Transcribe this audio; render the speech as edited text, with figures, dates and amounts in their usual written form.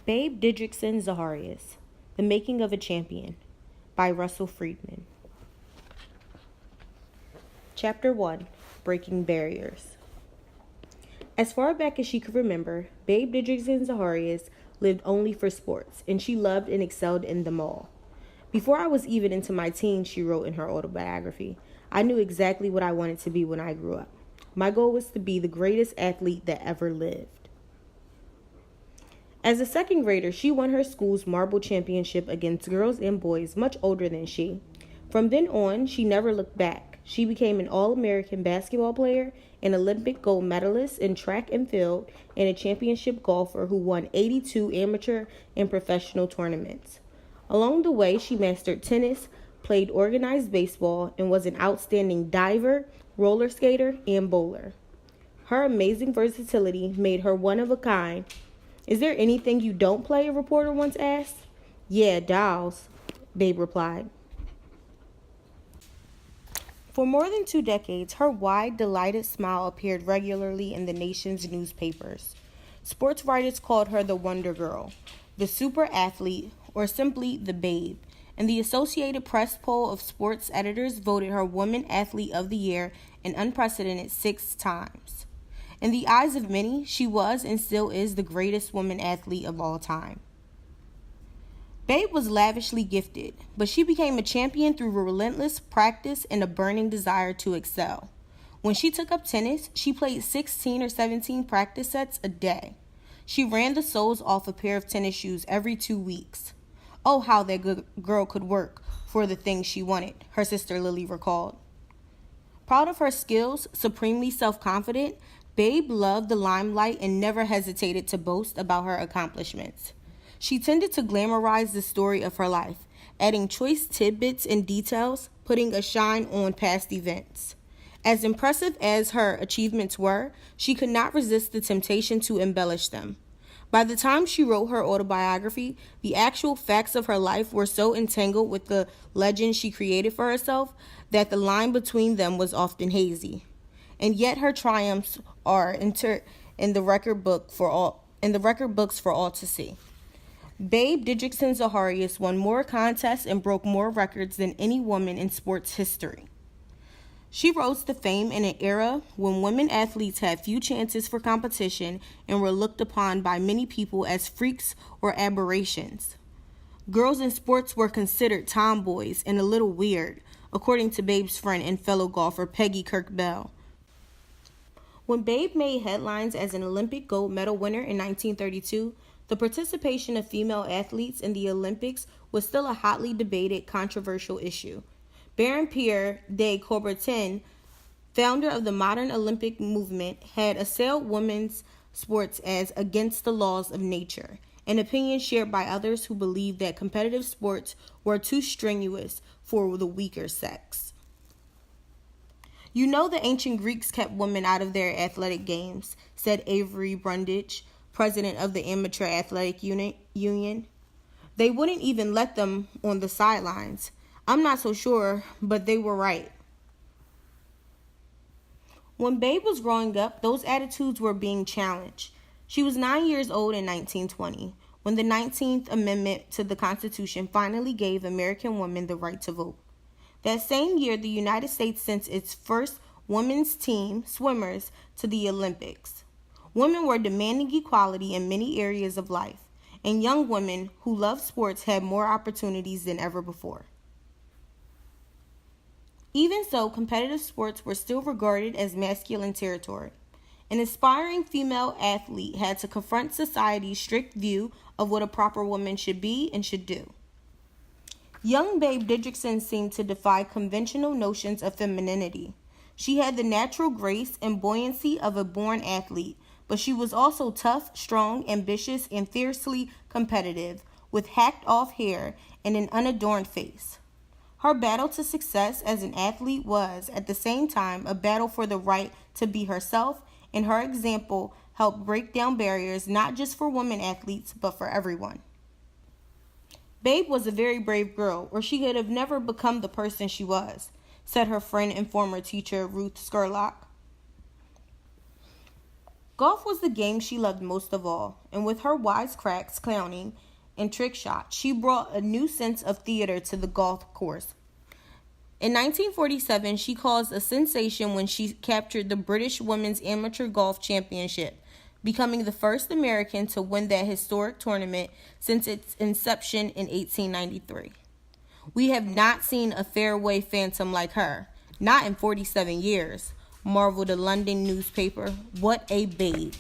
Babe Didrikson Zaharias, The Making of a Champion, by Russell Friedman. Chapter 1, Breaking Barriers. As far back as she could remember, Babe Didrikson Zaharias lived only for sports, and she loved and excelled in them all. Before I was even into my teens, she wrote in her autobiography, I knew exactly what I wanted to be when I grew up. My goal was to be the greatest athlete that ever lived. As a second grader, she won her school's marble championship against girls and boys much older than she. From then on, she never looked back. She became an All-American basketball player, an Olympic gold medalist in track and field, and a championship golfer who won 82 amateur and professional tournaments. Along the way, she mastered tennis, played organized baseball, and was an outstanding diver, roller skater, and bowler. Her amazing versatility made her one of a kind. Is there anything you don't play? A reporter once asked. Yeah, dolls, Babe replied. For more than 2 decades, her wide, delighted smile appeared regularly in the nation's newspapers. Sports writers called her the Wonder Girl, the super athlete, or simply the Babe, and the Associated Press poll of sports editors voted her Woman Athlete of the Year an unprecedented 6 times. In the eyes of many, she was and still is the greatest woman athlete of all time. Babe was lavishly gifted, but she became a champion through relentless practice and a burning desire to excel. When she took up tennis, she played 16 or 17 practice sets a day. She ran the soles off a pair of tennis shoes every 2 weeks. Oh, how that good girl could work for the things she wanted, her sister Lily recalled. Proud of her skills, supremely self-confident, Babe loved the limelight and never hesitated to boast about her accomplishments. She tended to glamorize the story of her life, adding choice tidbits and details, putting a shine on past events. As impressive as her achievements were, she could not resist the temptation to embellish them. By the time she wrote her autobiography, the actual facts of her life were so entangled with the legend she created for herself that the line between them was often hazy. And yet her triumphs are entered in the record books for all to see. Babe Didrikson Zaharias won more contests and broke more records than any woman in sports history. She rose to fame in an era when women athletes had few chances for competition and were looked upon by many people as freaks or aberrations. Girls in sports were considered tomboys and a little weird, according to Babe's friend and fellow golfer Peggy Kirk Bell. When Babe made headlines as an Olympic gold medal winner in 1932, the participation of female athletes in the Olympics was still a hotly debated, controversial issue. Baron Pierre de Coubertin, founder of the modern Olympic movement, had assailed women's sports as against the laws of nature, an opinion shared by others who believed that competitive sports were too strenuous for the weaker sex. You know the ancient Greeks kept women out of their athletic games, said Avery Brundage, president of the Amateur Athletic Union. They wouldn't even let them on the sidelines. I'm not so sure, but they were right. When Babe was growing up, those attitudes were being challenged. She was 9 years old in 1920, when the 19th Amendment to the Constitution finally gave American women the right to vote. That same year, the United States sent its first women's team, swimmers, to the Olympics. Women were demanding equality in many areas of life, and young women who loved sports had more opportunities than ever before. Even so, competitive sports were still regarded as masculine territory. An aspiring female athlete had to confront society's strict view of what a proper woman should be and should do. Young Babe Didrikson seemed to defy conventional notions of femininity. She had the natural grace and buoyancy of a born athlete, but she was also tough, strong, ambitious, and fiercely competitive, with hacked-off hair and an unadorned face. Her battle to success as an athlete was, at the same time, a battle for the right to be herself, and her example helped break down barriers not just for women athletes, but for everyone. Babe was a very brave girl, or she could have never become the person she was, said her friend and former teacher Ruth Skurlock. Golf was the game she loved most of all, and with her wisecracks, clowning, and trick shots, she brought a new sense of theater to the golf course. In 1947, she caused a sensation when she captured the British Women's Amateur Golf Championship, becoming the first American to win that historic tournament since its inception in 1893. We have not seen a fairway phantom like her, not in 47 years, marveled a London newspaper. What a babe.